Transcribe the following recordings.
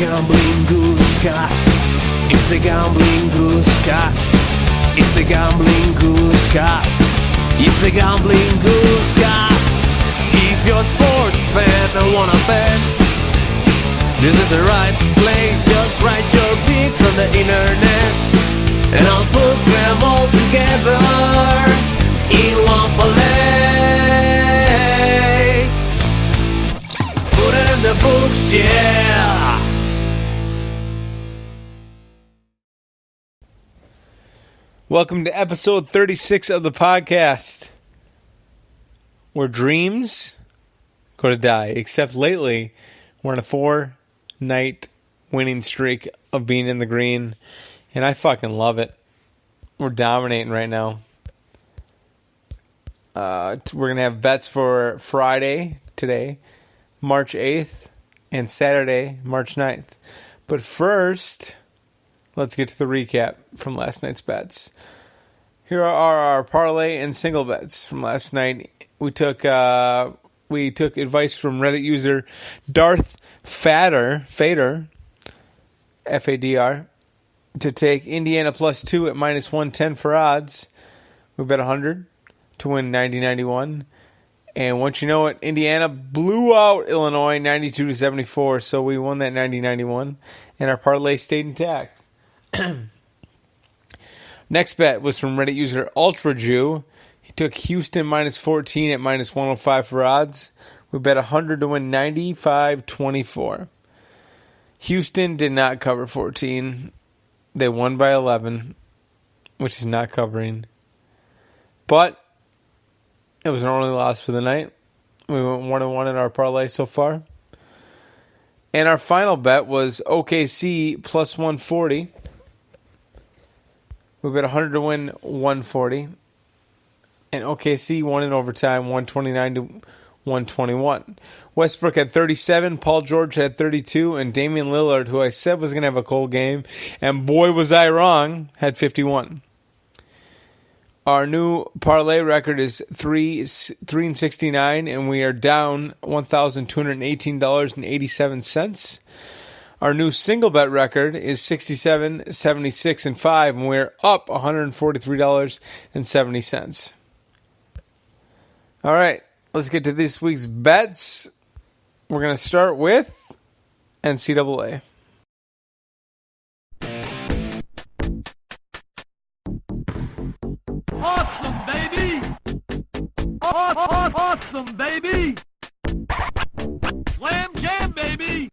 gambling goose cast. It's the gambling goose cast. It's the gambling goose cast. It's the gambling goose cast. If you're a sports fan and wanna bet, this is the right place. Just write your picks on the internet, and I'll put them all together in one parlay. Put it in the books, yeah. Welcome to episode 36 of the podcast, where dreams go to die. Except lately, we're on a 4-night winning streak of being in the green, and I fucking love it. We're dominating right now. We're going to have bets for Friday, today, March 8th, and Saturday, March 9th. But first, let's get to the recap from last night's bets. Here are our parlay and single bets from last night. We took advice from Reddit user Darth Fader, F-A-D-R, to take Indiana plus 2 at minus 110 for odds. We bet 100 to win 90-91. And once you know it, Indiana blew out Illinois 92-74, so we won that 90-91, and our parlay stayed intact. Next bet was from Reddit user Ultra Jew. He took Houston minus 14 at minus 105 for odds. We bet 100 to win 95-24. Houston did not cover 14. They won by 11, which is not covering. But it was an only loss for the night. We went 1-1 in our parlay so far. And our final bet was OKC plus 140. We bet 100 to win 140. And OKC won in overtime, 129 to 121. Westbrook had 37, Paul George had 32, and Damian Lillard, who I said was going to have a cold game, and boy was I wrong, had 51. Our new parlay record is 3-69, and we are down $1,218.87. Our new single bet record is 67, 76, and 5, and we're up $143.70. All right, let's get to this week's bets. We're going to start with NCAA. Awesome, baby! Awesome, baby! Slam jam, baby!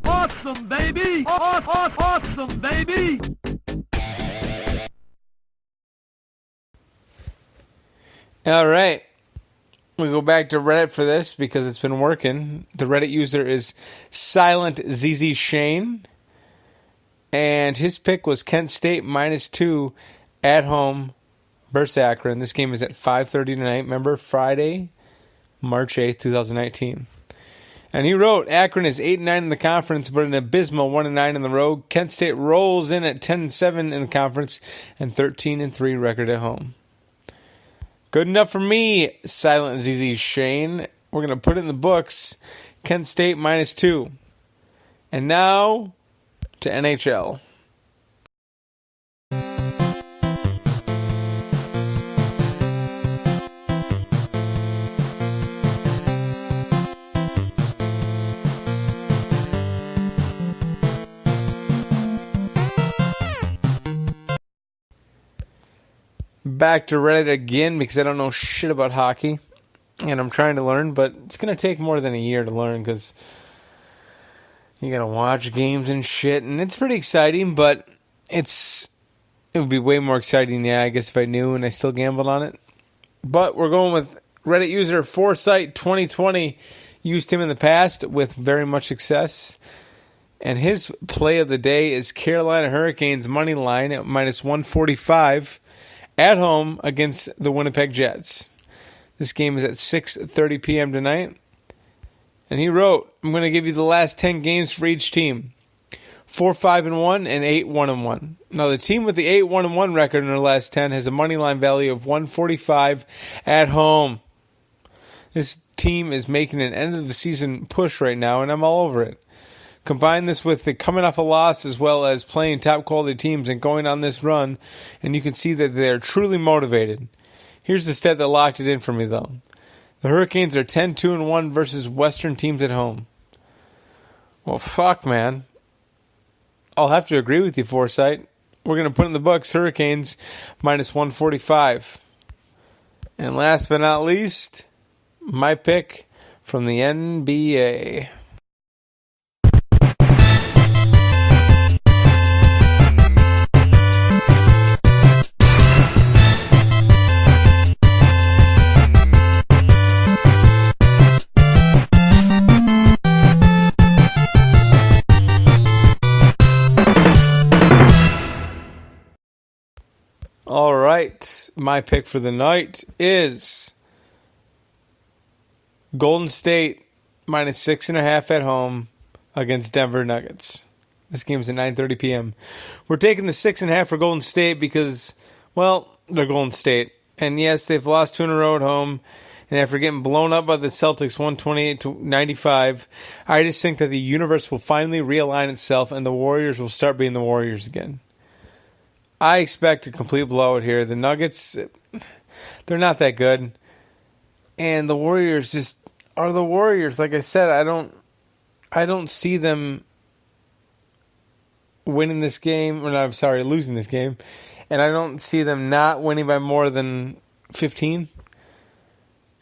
Awesome, baby! Awesome, baby! All right. We go back to Reddit for this because it's been working. The Reddit user is Silent ZZ Shane. And his pick was Kent State minus 2 at home versus Akron. This game is at 5:30 tonight. Remember, Friday, March 8th, 2019. And he wrote, Akron is 8-9 in the conference, but an abysmal 1-9 in the road. Kent State rolls in at 10-7 in the conference and 13-3 record at home. Good enough for me, Silent ZZ Shane. We're going to put it in the books. Kent State minus 2. And now to NHL. Back to Reddit again because I don't know shit about hockey and I'm trying to learn, but it's going to take more than a year to learn because you got to watch games and shit, and it's pretty exciting, but it would be way more exciting, yeah, I guess if I knew and I still gambled on it. But we're going with Reddit user Foresight 2020. Used him in the past with very much success. And his play of the day is Carolina Hurricanes money line at minus 145 at home against the Winnipeg Jets. This game is at 6:30 p.m. tonight. And he wrote, I'm going to give you the last 10 games for each team. 4-5-1 and 8-1-1. Now, the team with the 8-1-1 record in their last 10 has a money line value of 145 at home. This team is making an end-of-the-season push right now, and I'm all over it. Combine this with the coming off a loss as well as playing top-quality teams and going on this run, and you can see that they're truly motivated. Here's the stat that locked it in for me, though. The Hurricanes are 10-2-1 versus Western teams at home. Well, fuck, man. I'll have to agree with you, Forsythe. We're going to put in the books Hurricanes minus 145. And last but not least, my pick from the NBA. All right, my pick for the night is Golden State minus 6.5 at home against Denver Nuggets. This game's at 9:30 p.m. We're taking the 6.5 for Golden State because, well, they're Golden State. And yes, they've lost 2 in a row at home. And after getting blown up by the Celtics 128-95, I just think that the universe will finally realign itself and the Warriors will start being the Warriors again. I expect a complete blowout here. The Nuggets, they're not that good. And the Warriors just are the Warriors. Like I said, I don't see them winning this game. Or no, I'm sorry, losing this game. And I don't see them not winning by more than 15.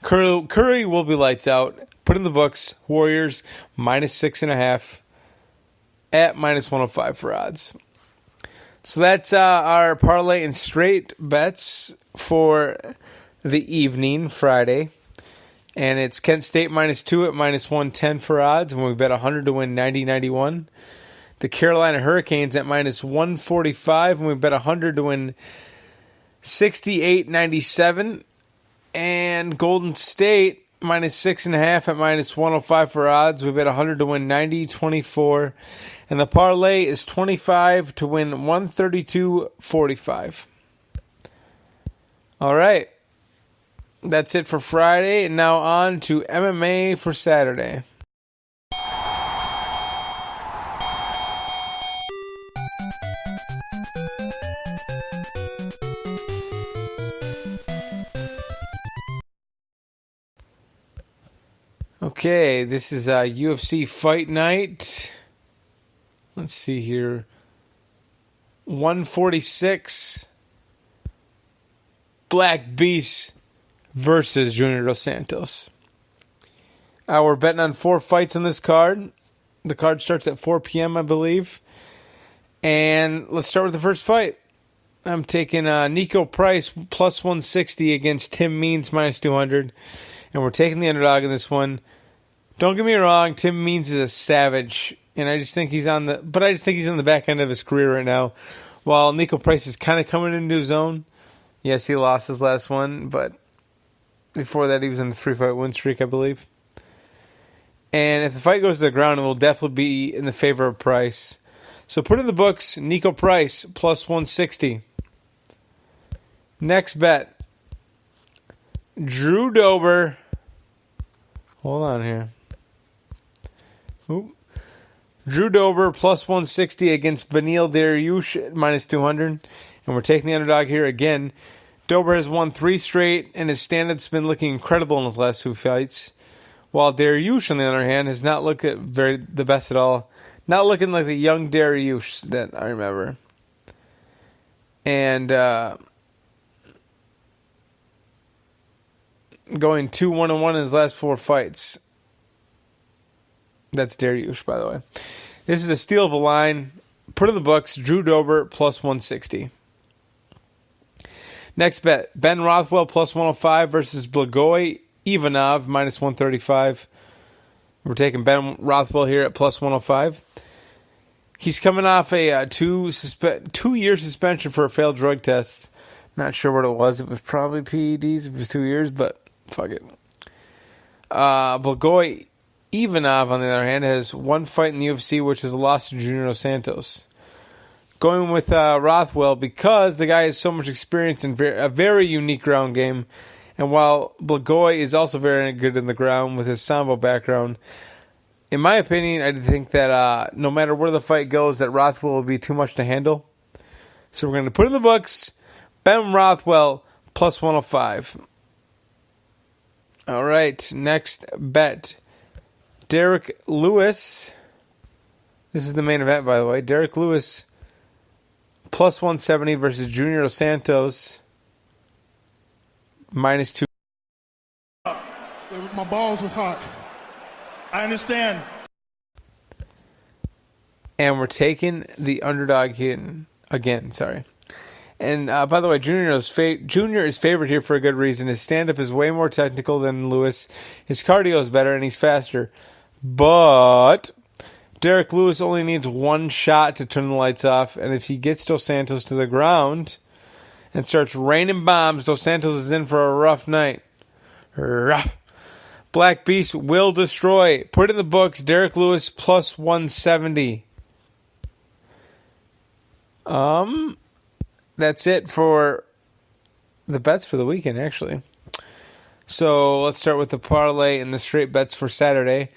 Curry will be lights out. Put in the books, Warriors minus 6.5 at minus 105 for odds. So that's our parlay and straight bets for the evening, Friday. And it's Kent State minus 2 at minus 110 for odds. And we bet 100 to win 90-91. The Carolina Hurricanes at minus 145. And we bet 100 to win 68-97. And Golden State minus 6.5 at minus 105 for odds. We bet 100 to win 90-24. And the parlay is 25 to win 132.45. All right. That's it for Friday. And now on to MMA for Saturday. Okay, this is UFC Fight Night. Let's see here. 146. Black Beast versus Junior Dos Santos. We're betting on 4 fights on this card. The card starts at 4 p.m., I believe. And let's start with the first fight. I'm taking Nico Price plus 160 against Tim Means minus 200. And we're taking the underdog in this one. Don't get me wrong, Tim Means is a savage. And I just think he's on the back end of his career right now. While Nico Price is kind of coming into his own. Yes, he lost his last one, but before that he was in a 3-fight win streak, I believe. And if the fight goes to the ground, it will definitely be in the favor of Price. So put in the books, Nico Price plus 160. Next bet. Drew Dober. Hold on here. Oop. Drew Dober plus 160 against Beneil Dariush at minus 200. And we're taking the underdog here again. Dober has won 3 straight, and his stand-up's been looking incredible in his last 2 fights. While Dariush, on the other hand, has not looked the best at all. Not looking like the young Dariush that I remember. And going 2-1-1 in his last 4 fights. That's Dariush, by the way. This is a steal of a line. Put in the books, Drew Dober plus 160. Next bet, Ben Rothwell plus 105 versus Blagoy Ivanov minus 135. We're taking Ben Rothwell here at plus 105. He's coming off a 2-year suspension for a failed drug test. Not sure what it was. It was probably PEDs. It was 2 years, but fuck it. Blagoy Ivanov, on the other hand, has 1 fight in the UFC, which is a loss to Junior Dos Santos. Going with Rothwell because the guy has so much experience in a very unique ground game, And while Blagoy is also very good in the ground with his sambo background, in my opinion, I think that no matter where the fight goes, that Rothwell will be too much to handle. So we're going to put in the books Ben Rothwell plus 105. All right, next bet. Derek Lewis. This is the main event, by the way. Derek Lewis plus 170 versus Junior Dos Santos minus 2. My balls was hot. I understand. And we're taking the underdog again. Sorry. And by the way, Junior is favored here for a good reason. His stand-up is way more technical than Lewis. His cardio is better, and he's faster. But Derek Lewis only needs one shot to turn the lights off. And if he gets Dos Santos to the ground and starts raining bombs, Dos Santos is in for a rough night. Rough. Black Beast will destroy. Put in the books, Derek Lewis plus 170. That's it for the bets for the weekend, actually. So let's start with the parlay and the straight bets for Saturday.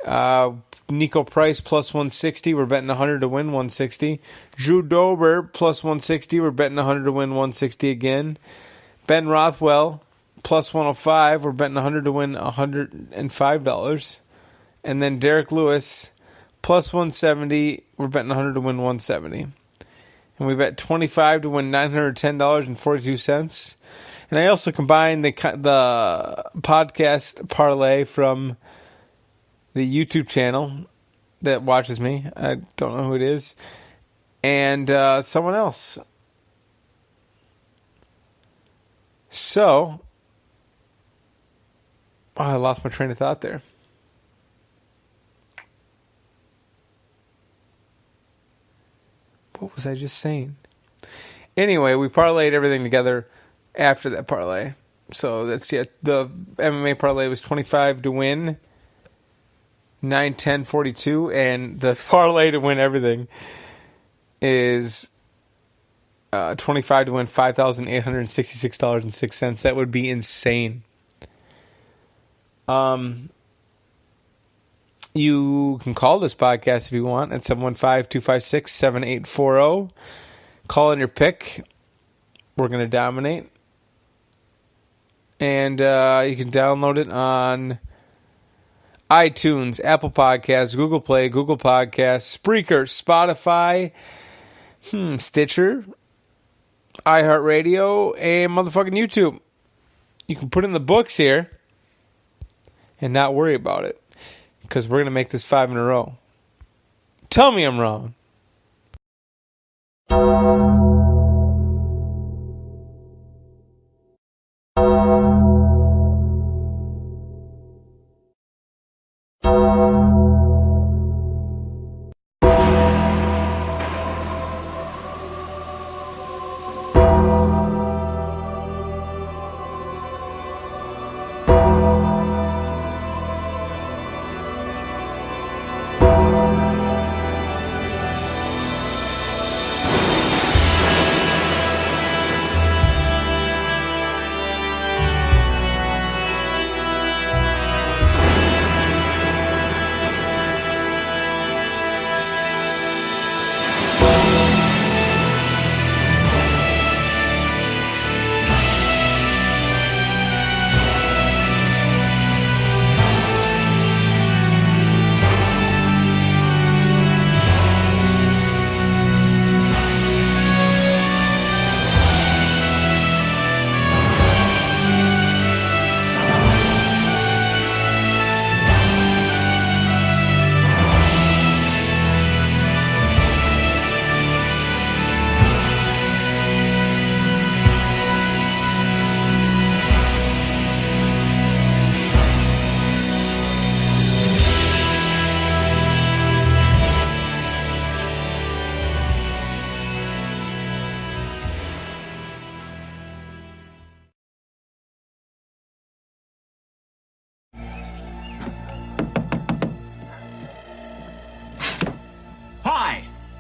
Nico Price plus 160. We're betting 100 to win 160. Drew Dober plus 160. We're betting 100 to win 160 again. Ben Rothwell plus 105. We're betting 100 to win $105. And then Derek Lewis plus 170. We're betting 100 to win 170. And we bet 25 to win $910.42. And I also combined the podcast parlay from the YouTube channel that watches me. I don't know who it is. And someone else. So, I lost my train of thought there. What was I just saying? Anyway, we parlayed everything together after that parlay. So that's it. The MMA parlay was 25 to win 9-10-42, and the parlay to win everything is 25 to win $5,866.06. That would be insane. You can call this podcast if you want at 715-256-7840. Call in your pick. We're going to dominate. And you can download it on iTunes, Apple Podcasts, Google Play, Google Podcasts, Spreaker, Spotify, Stitcher, iHeartRadio, and motherfucking YouTube. You can put in the books here and not worry about it, because we're going to make this 5 in a row. Tell me I'm wrong.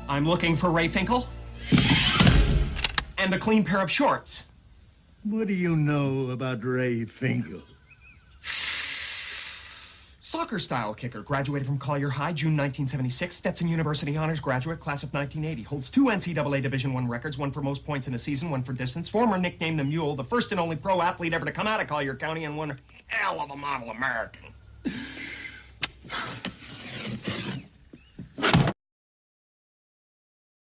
I'm looking for Ray Finkel. And a clean pair of shorts. What do you know about Ray Finkel? Soccer-style kicker, graduated from Collier High, June 1976. Stetson University honors graduate, class of 1980. Holds 2 NCAA Division I records, one for most points in a season, one for distance. Former nicknamed the Mule, the first and only pro athlete ever to come out of Collier County, and one hell of a model American.